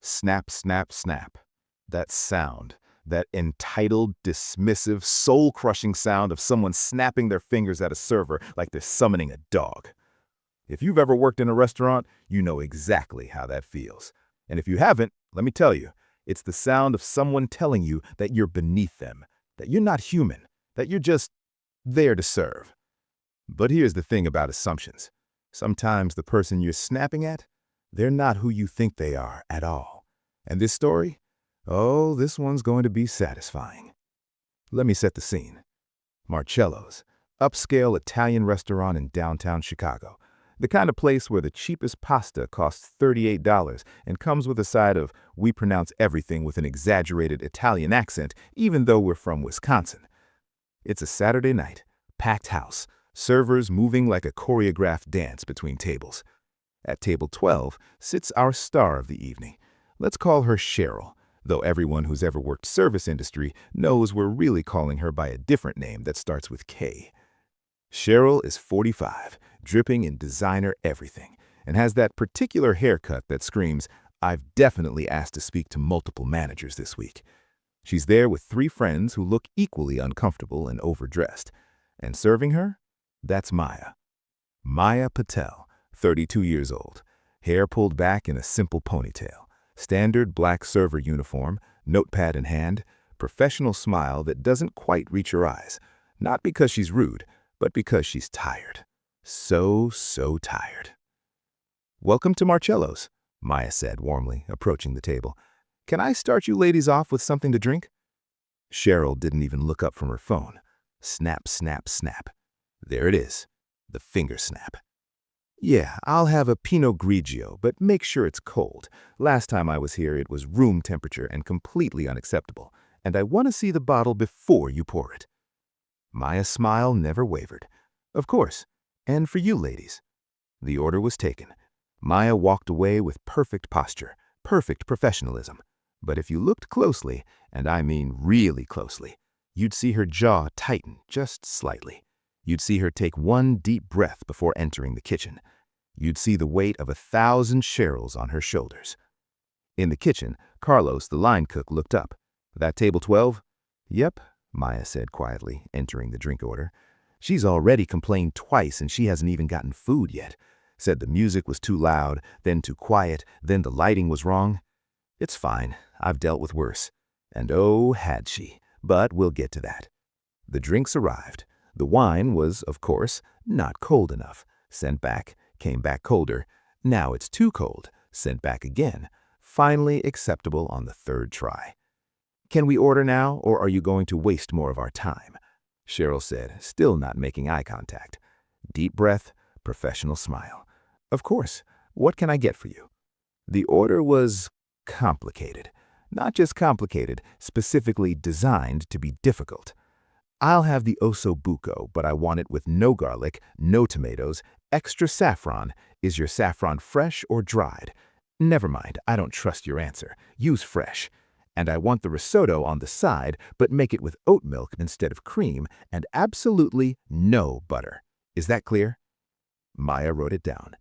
Snap, snap, snap. That sound, that entitled, dismissive, soul-crushing sound of someone snapping their fingers at a server like they're summoning a dog. If you've ever worked in a restaurant, you know exactly how that feels. And if you haven't, let me tell you, it's the sound of someone telling you that you're beneath them, that you're not human, that you're just there to serve. But here's the thing about assumptions. Sometimes the person you're snapping at, they're not who you think they are at all. And this story? Oh, this one's going to be satisfying. Let me set the scene. Marcello's, upscale Italian restaurant in downtown Chicago. The kind of place where the cheapest pasta costs $38 and comes with a side of "we pronounce everything with an exaggerated Italian accent, even though we're from Wisconsin." It's a Saturday night, packed house, servers moving like a choreographed dance between tables. At table 12 sits our star of the evening. Let's call her Cheryl, though everyone who's ever worked service industry knows we're really calling her by a different name that starts with K. Cheryl is 45, dripping in designer everything, and has that particular haircut that screams, "I've definitely asked to speak to multiple managers this week." She's there with 3 friends who look equally uncomfortable and overdressed. And serving her? That's Maya. Maya Patel, 32 years old, hair pulled back in a simple ponytail, standard black server uniform, notepad in hand, professional smile that doesn't quite reach her eyes, not because she's rude, but because she's tired. So tired. "Welcome to Marcello's," Maya said warmly, approaching the table. "Can I start you ladies off with something to drink?" Cheryl didn't even look up from her phone. Snap, snap, snap. There it is, the finger snap. "Yeah, I'll have a Pinot Grigio, but make sure it's cold. Last time I was here, it was room temperature and completely unacceptable, and I want to see the bottle before you pour it." Maya's smile never wavered. "Of course, and for you ladies." The order was taken. Maya walked away with perfect posture, perfect professionalism. But if you looked closely, and I mean really closely, you'd see her jaw tighten just slightly. You'd see her take one deep breath before entering the kitchen. You'd see the weight of 1,000 Cheryls on her shoulders. In the kitchen, Carlos, the line cook, looked up. "That table 12? "Yep," Maya said quietly, entering the drink order. "She's already complained twice and she hasn't even gotten food yet. Said the music was too loud, then too quiet, then the lighting was wrong. It's fine, I've dealt with worse." And oh, had she. But we'll get to that. The drinks arrived. The wine was, of course, not cold enough. Sent back, came back colder. Now it's too cold. Sent back again. Finally acceptable on the 3rd try. "Can we order now, or are you going to waste more of our time?" Cheryl said, still not making eye contact. Deep breath, professional smile. "Of course. What can I get for you?" The order was complicated. Not just complicated, specifically designed to be difficult. "I'll have the osso buco, but I want it with no garlic, no tomatoes, extra saffron. Is your saffron fresh or dried?" "Never mind, I don't trust your answer. Use fresh." "And I want the risotto on the side, but make it with oat milk instead of cream, and absolutely no butter. Is that clear?" Maya wrote it down.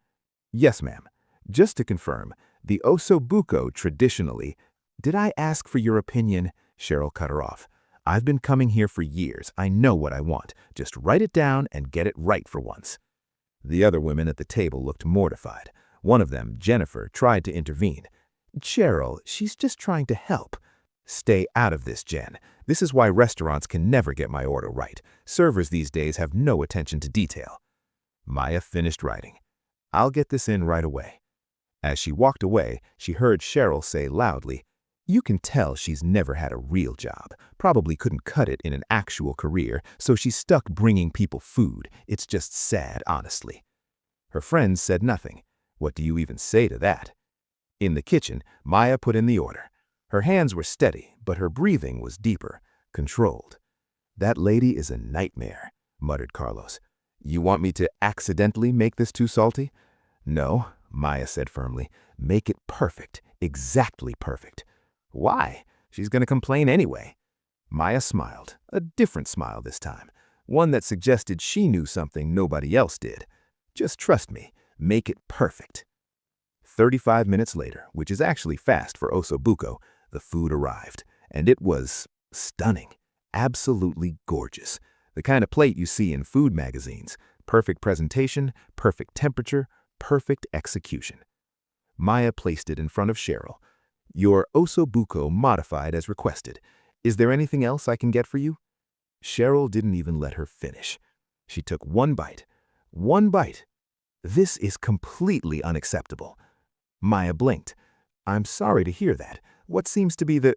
"Yes, ma'am. Just to confirm, the osso buco traditionally—" "Did I ask for your opinion?" Cheryl cut her off. "I've been coming here for years. I know what I want. Just write it down and get it right for once." The other women at the table looked mortified. One of them, Jennifer, tried to intervene. "Cheryl, she's just trying to help." "Stay out of this, Jen. This is why restaurants can never get my order right. Servers these days have no attention to detail." Maya finished writing. "I'll get this in right away." As she walked away, she heard Cheryl say loudly, "You can tell she's never had a real job. Probably couldn't cut it in an actual career, so she's stuck bringing people food. It's just sad, honestly." Her friends said nothing. What do you even say to that? In the kitchen, Maya put in the order. Her hands were steady, but her breathing was deeper, controlled. "That lady is a nightmare," muttered Carlos. "You want me to accidentally make this too salty?" "No," Maya said firmly. "Make it perfect, exactly perfect." "Why? She's going to complain anyway." Maya smiled, a different smile this time, one that suggested she knew something nobody else did. "Just trust me, make it perfect." 35 minutes later, which is actually fast for Osobuco, the food arrived, and it was stunning, absolutely gorgeous. The kind of plate you see in food magazines. Perfect presentation, perfect temperature, perfect execution. Maya placed it in front of Cheryl. Your Osobuco modified as requested. Is there anything else I can get for you? Cheryl didn't even let her finish. She took one bite. One bite. This is completely unacceptable. Maya blinked. I'm sorry to hear that. What seems to be the...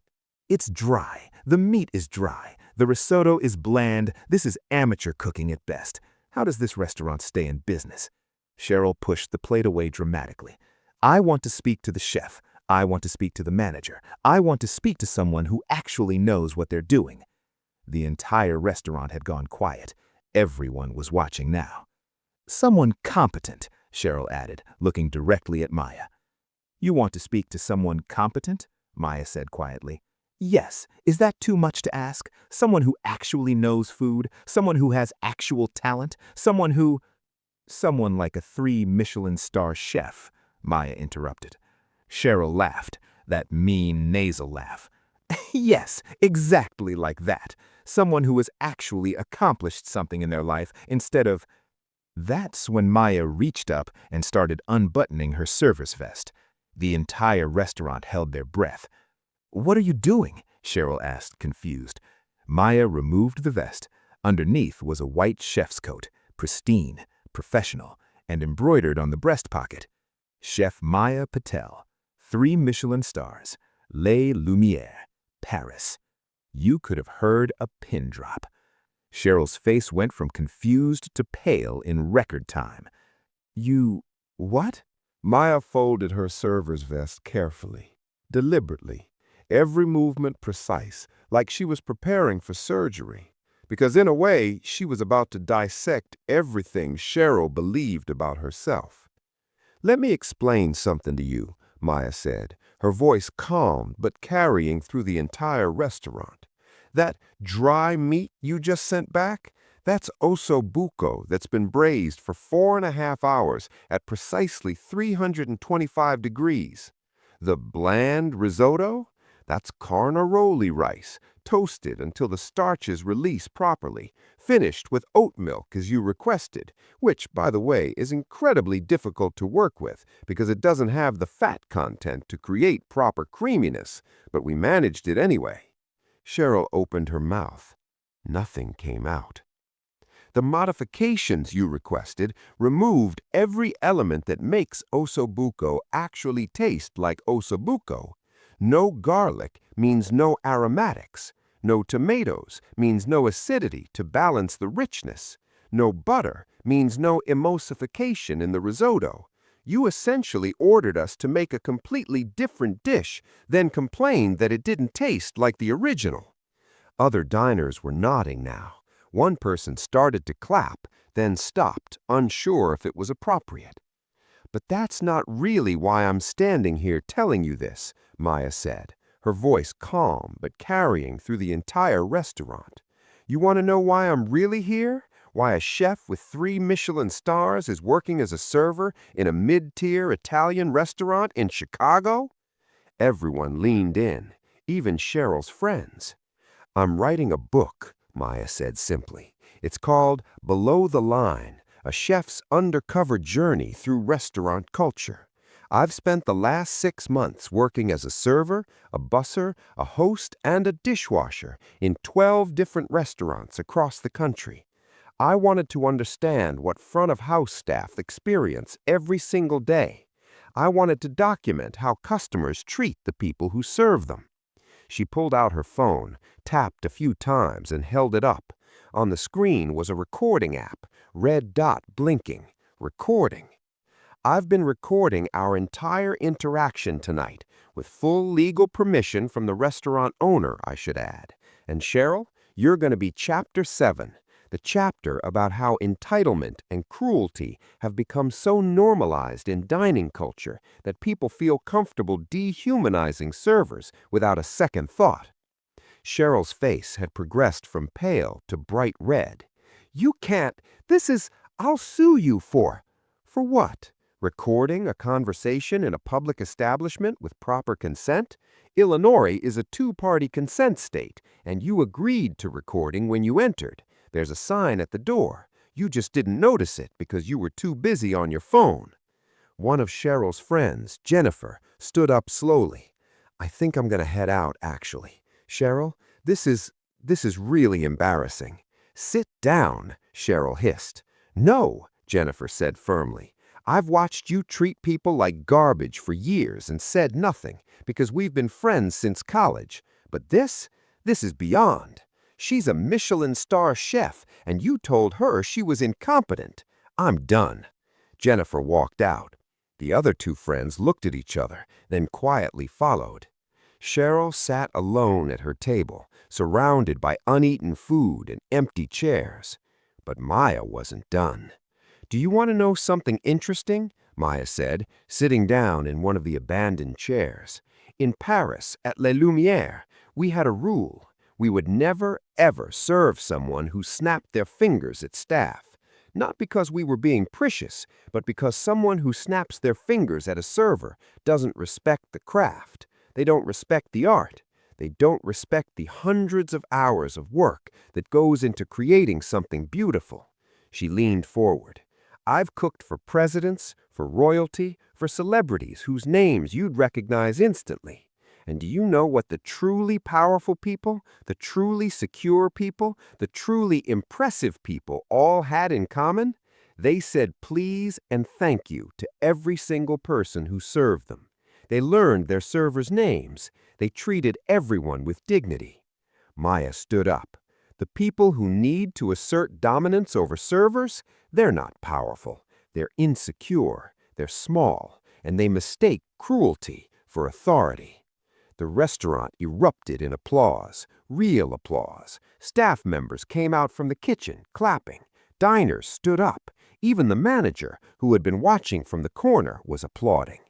It's dry. The meat is dry. The risotto is bland. This is amateur cooking at best. How does this restaurant stay in business? Cheryl pushed the plate away dramatically. I want to speak to the chef. I want to speak to the manager. I want to speak to someone who actually knows what they're doing. The entire restaurant had gone quiet. Everyone was watching now. Someone competent, Cheryl added, looking directly at Maya. You want to speak to someone competent? Maya said quietly. Yes. Is that too much to ask? Someone who actually knows food? Someone who has actual talent? Someone like a three-Michelin-star chef, Maya interrupted. Cheryl laughed, that mean nasal laugh. Yes, exactly like that. Someone who has actually accomplished something in their life instead of... That's when Maya reached up and started unbuttoning her server's vest. The entire restaurant held their breath. What are you doing? Cheryl asked, confused. Maya removed the vest. Underneath was a white chef's coat, pristine, professional, and embroidered on the breast pocket. Chef Maya Patel, 3 Michelin stars, Les Lumières, Paris. You could have heard a pin drop. Cheryl's face went from confused to pale in record time. You... what? Maya folded her server's vest carefully, deliberately, every movement precise, like she was preparing for surgery. Because in a way, she was about to dissect everything Cheryl believed about herself. Let me explain something to you, Maya said, her voice calm but carrying through the entire restaurant. That dry meat you just sent back, that's osobuco that's been braised for 4.5 hours at precisely 325 degrees. The bland risotto, that's carnaroli rice, toasted until the starches release properly, finished with oat milk as you requested, which, by the way, is incredibly difficult to work with because it doesn't have the fat content to create proper creaminess, but we managed it anyway. Cheryl opened her mouth. Nothing came out. The modifications you requested removed every element that makes osobuco actually taste like osobuco. No garlic means no aromatics. No tomatoes means no acidity to balance the richness. No butter means no emulsification in the risotto. You essentially ordered us to make a completely different dish, then complained that it didn't taste like the original. Other diners were nodding now. One person started to clap, then stopped, unsure if it was appropriate. But that's not really why I'm standing here telling you this, Maya said, her voice calm but carrying through the entire restaurant. You want to know why I'm really here? Why a chef with 3 Michelin stars is working as a server in a mid-tier Italian restaurant in Chicago? Everyone leaned in, even Cheryl's friends. I'm writing a book, Maya said simply. It's called Below the Line, a chef's undercover journey through restaurant culture. I've spent the last 6 months working as a server, a busser, a host, and a dishwasher in 12 different restaurants across the country. I wanted to understand what front-of-house staff experience every single day. I wanted to document how customers treat the people who serve them. She pulled out her phone, tapped a few times, and held it up. On the screen was a recording app, red dot blinking. Recording. I've been recording our entire interaction tonight, with full legal permission from the restaurant owner, I should add. And Cheryl, you're going to be Chapter 7. The chapter about how entitlement and cruelty have become so normalized in dining culture that people feel comfortable dehumanizing servers without a second thought. Cheryl's face had progressed from pale to bright red. You can't. I'll sue you for what? Recording a conversation in a public establishment with proper consent? Illinois is a two-party consent state, and you agreed to recording when you entered. There's a sign at the door. You just didn't notice it because you were too busy on your phone. One of Cheryl's friends, Jennifer, stood up slowly. I think I'm going to head out, actually. Cheryl, this is really embarrassing. Sit down, Cheryl hissed. No, Jennifer said firmly. I've watched you treat people like garbage for years and said nothing because we've been friends since college. But this is beyond. She's a Michelin-star chef, and you told her she was incompetent. I'm done. Jennifer walked out. The other two friends looked at each other, then quietly followed. Cheryl sat alone at her table, surrounded by uneaten food and empty chairs. But Maya wasn't done. Do you want to know something interesting? Maya said, sitting down in one of the abandoned chairs. In Paris, at Les Lumières, we had a rule. We would never, ever serve someone who snapped their fingers at staff. Not because we were being precious, but because someone who snaps their fingers at a server doesn't respect the craft. They don't respect the art. They don't respect the hundreds of hours of work that goes into creating something beautiful. She leaned forward. I've cooked for presidents, for royalty, for celebrities whose names you'd recognize instantly. And do you know what the truly powerful people, the truly secure people, the truly impressive people all had in common? They said please and thank you to every single person who served them. They learned their servers' names. They treated everyone with dignity. Maya stood up. The people who need to assert dominance over servers, they're not powerful. They're insecure, they're small, and they mistake cruelty for authority. The restaurant erupted in applause, real applause. Staff members came out from the kitchen, clapping. Diners stood up. Even the manager, who had been watching from the corner, was applauding.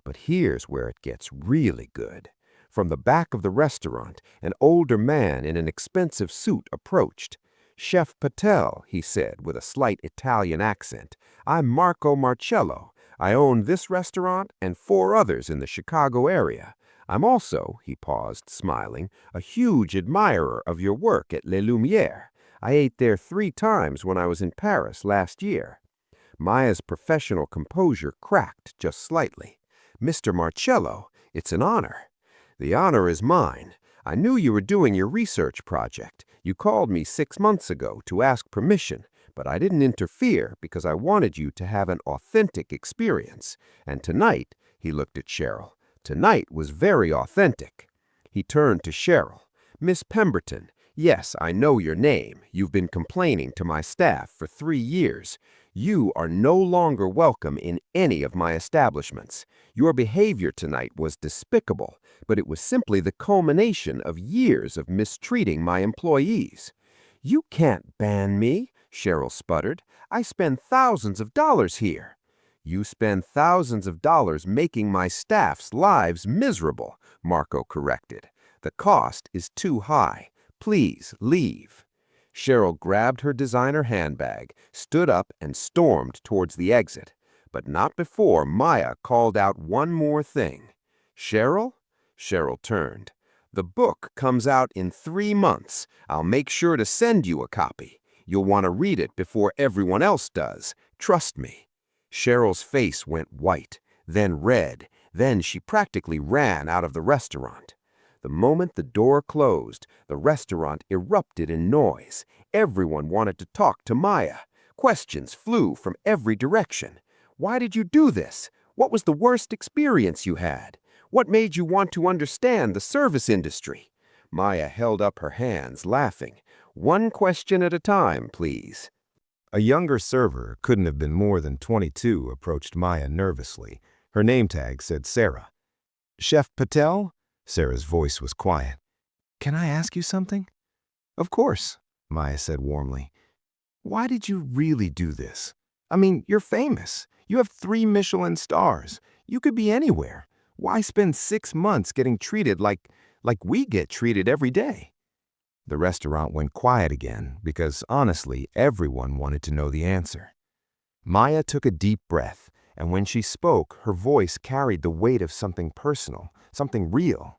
But here's where it gets really good. From the back of the restaurant, an older man in an expensive suit approached. Chef Patel, he said with a slight Italian accent, I'm Marco Marcello. I own this restaurant and 4 others in the Chicago area. I'm also, he paused, smiling, a huge admirer of your work at Les Lumières. I ate there 3 times when I was in Paris last year. Maya's professional composure cracked just slightly. Mr. Marcello, it's an honor. The honor is mine. I knew you were doing your research project. You called me 6 months ago to ask permission, but I didn't interfere because I wanted you to have an authentic experience. And tonight, he looked at Cheryl, tonight was very authentic. He turned to Cheryl. Miss Pemberton, yes, I know your name. You've been complaining to my staff for 3 years. You are no longer welcome in any of my establishments. Your behavior tonight was despicable, but it was simply the culmination of years of mistreating my employees. You can't ban me, Cheryl sputtered. I spend thousands of dollars here. You spend thousands of dollars making my staff's lives miserable, Marco corrected. The cost is too high. Please leave. Cheryl grabbed her designer handbag, stood up, and stormed towards the exit. But not before Maya called out one more thing. Cheryl? Cheryl turned. The book comes out in 3 months. I'll make sure to send you a copy. You'll want to read it before everyone else does. Trust me. Cheryl's face went white, then red. Then she practically ran out of the restaurant. The moment the door closed, the restaurant erupted in noise. Everyone wanted to talk to Maya. Questions flew from every direction. Why did you do this? What was the worst experience you had? What made you want to understand the service industry? Maya held up her hands, laughing. One question at a time, please. A younger server, couldn't have been more than 22, approached Maya nervously. Her name tag said Sarah. Chef Patel? Sarah's voice was quiet. Can I ask you something? Of course, Maya said warmly. Why did you really do this? I mean, you're famous. You have 3 Michelin stars. You could be anywhere. Why spend 6 months getting treated like we get treated every day? The restaurant went quiet again because, honestly, everyone wanted to know the answer. Maya took a deep breath and when she spoke, her voice carried the weight of something personal, something real.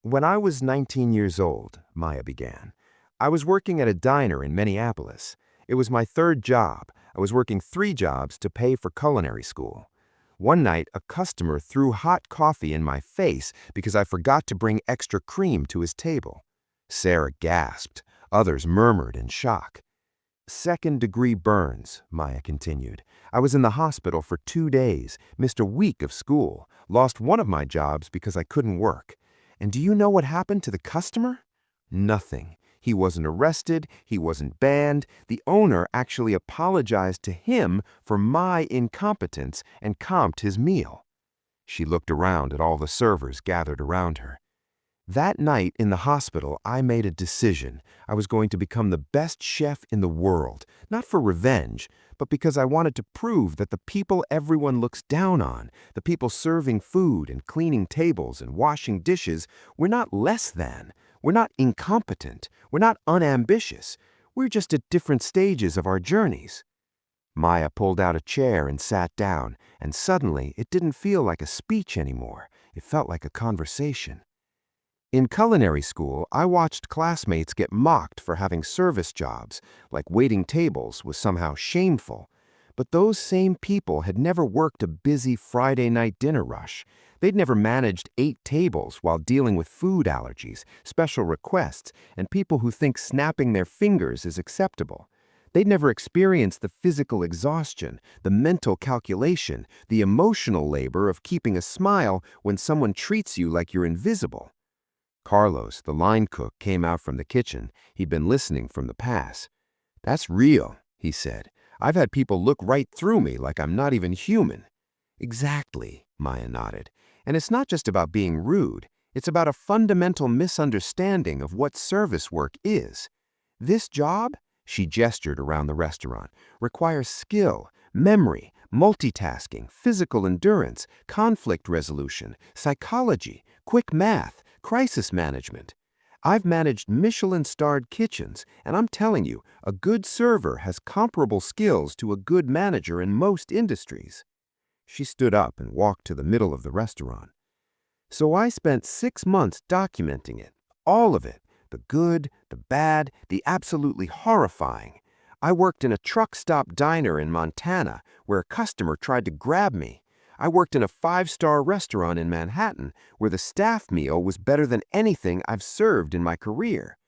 "When I was 19 years old," Maya began, "I was working at a diner in Minneapolis. It was my third job. I was working 3 jobs to pay for culinary school. One night, a customer threw hot coffee in my face because I forgot to bring extra cream to his table." Sarah gasped. Others murmured in shock. "Second-degree burns," Maya continued. "I was in the hospital for 2 days, missed a week of school, lost one of my jobs because I couldn't work. And do you know what happened to the customer? Nothing. He wasn't arrested, he wasn't banned. The owner actually apologized to him for my incompetence and comped his meal." She looked around at all the servers gathered around her. "That night in the hospital, I made a decision. I was going to become the best chef in the world, not for revenge, but because I wanted to prove that the people everyone looks down on, the people serving food and cleaning tables and washing dishes, we're not less than. We're not incompetent. We're not unambitious. We're just at different stages of our journeys." Maya pulled out a chair and sat down, and suddenly it didn't feel like a speech anymore. It felt like a conversation. "In culinary school, I watched classmates get mocked for having service jobs, like waiting tables was somehow shameful. But those same people had never worked a busy Friday night dinner rush. They'd never managed 8 tables while dealing with food allergies, special requests, and people who think snapping their fingers is acceptable. They'd never experienced the physical exhaustion, the mental calculation, the emotional labor of keeping a smile when someone treats you like you're invisible." Carlos, the line cook, came out from the kitchen. He'd been listening from the pass. "That's real," he said. "I've had people look right through me like I'm not even human." "Exactly," Maya nodded. "And it's not just about being rude. It's about a fundamental misunderstanding of what service work is. This job," she gestured around the restaurant, "requires skill, memory, multitasking, physical endurance, conflict resolution, psychology, quick math, crisis management. I've managed Michelin-starred kitchens, and I'm telling you, a good server has comparable skills to a good manager in most industries." She stood up and walked to the middle of the restaurant. "So I spent 6 months documenting it, all of it, the good, the bad, the absolutely horrifying. I worked in a truck stop diner in Montana where a customer tried to grab me. I worked in a 5-star restaurant in Manhattan where the staff meal was better than anything I've served in my career.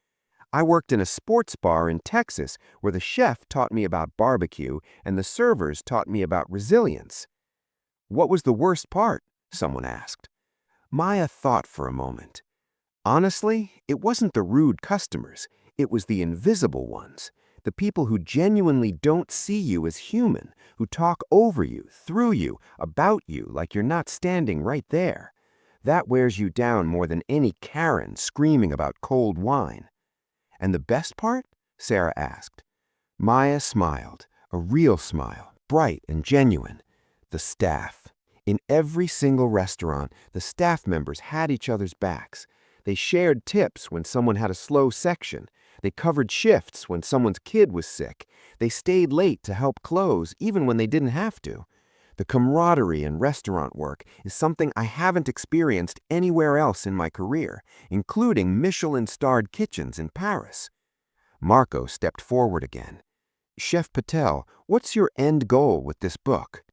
I worked in a sports bar in Texas where the chef taught me about barbecue and the servers taught me about resilience." "What was the worst part?" someone asked. Maya thought for a moment. "Honestly, it wasn't the rude customers. It was the invisible ones. The people who genuinely don't see you as human, who talk over you, through you, about you like you're not standing right there. That wears you down more than any Karen screaming about cold wine." "And the best part?" Sarah asked. Maya smiled, a real smile, bright and genuine. "The staff. In every single restaurant, the staff members had each other's backs. They shared tips when someone had a slow section. They covered shifts when someone's kid was sick. They stayed late to help close even when they didn't have to. The camaraderie in restaurant work is something I haven't experienced anywhere else in my career, including Michelin-starred kitchens in Paris." Marco stepped forward again. "Chef Patel, what's your end goal with this book?"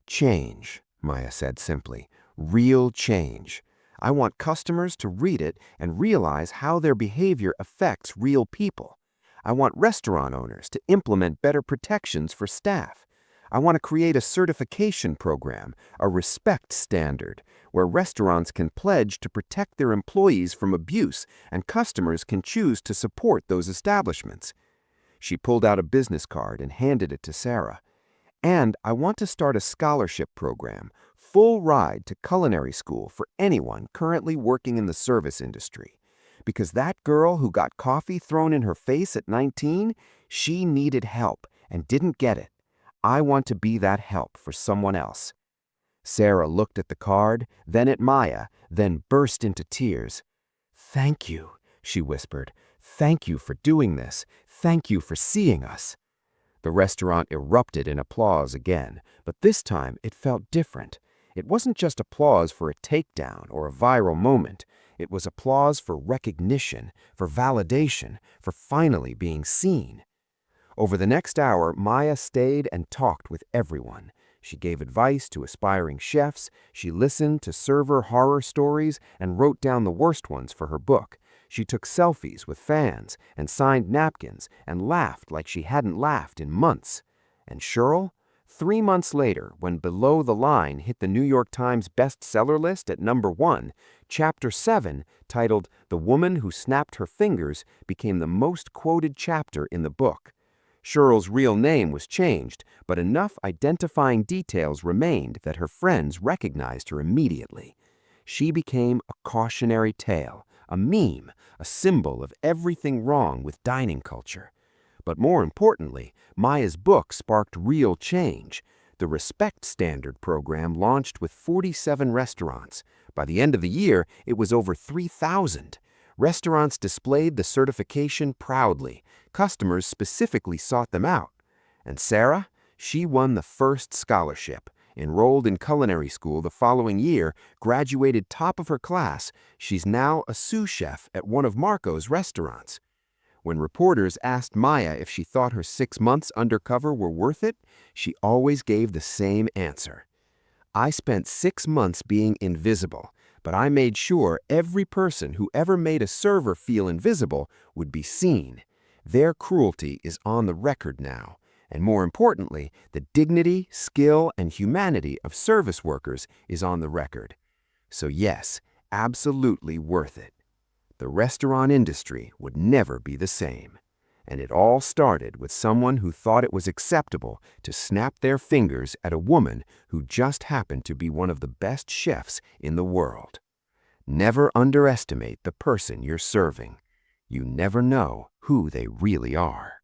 "Change," Maya said simply. "Real change. I want customers to read it and realize how their behavior affects real people. I want restaurant owners to implement better protections for staff. I want to create a certification program, a respect standard, where restaurants can pledge to protect their employees from abuse and customers can choose to support those establishments." She pulled out a business card and handed it to Sarah. "And I want to start a scholarship program, full ride to culinary school for anyone currently working in the service industry. Because that girl who got coffee thrown in her face at 19, she needed help and didn't get it. I want to be that help for someone else." Sarah looked at the card, then at Maya, then burst into tears. "Thank you," she whispered. "Thank you for doing this. Thank you for seeing us." The restaurant erupted in applause again, but this time it felt different. It wasn't just applause for a takedown or a viral moment. It was applause for recognition, for validation, for finally being seen. Over the next hour, Maya stayed and talked with everyone. She gave advice to aspiring chefs, she listened to server horror stories and wrote down the worst ones for her book. She took selfies with fans and signed napkins and laughed like she hadn't laughed in months. And Cheryl? 3 months later, when Below the Line hit the New York Times bestseller list at #1, Chapter 7, titled The Woman Who Snapped Her Fingers, became the most quoted chapter in the book. Cheryl's real name was changed, but enough identifying details remained that her friends recognized her immediately. She became a cautionary tale, a meme, a symbol of everything wrong with dining culture. But more importantly, Maya's book sparked real change. The Respect Standard program launched with 47 restaurants. By the end of the year, it was over 3,000. Restaurants displayed the certification proudly. Customers specifically sought them out. And Sarah? She won the first scholarship. Enrolled in culinary school the following year, graduated top of her class. She's now a sous chef at one of Marco's restaurants. When reporters asked Maya if she thought her 6 months undercover were worth it, she always gave the same answer. I spent 6 months being invisible, but I made sure every person who ever made a server feel invisible would be seen. Their cruelty is on the record now. And more importantly, the dignity, skill, and humanity of service workers is on the record. So yes, absolutely worth it. The restaurant industry would never be the same. And it all started with someone who thought it was acceptable to snap their fingers at a woman who just happened to be one of the best chefs in the world. Never underestimate the person you're serving. You never know who they really are.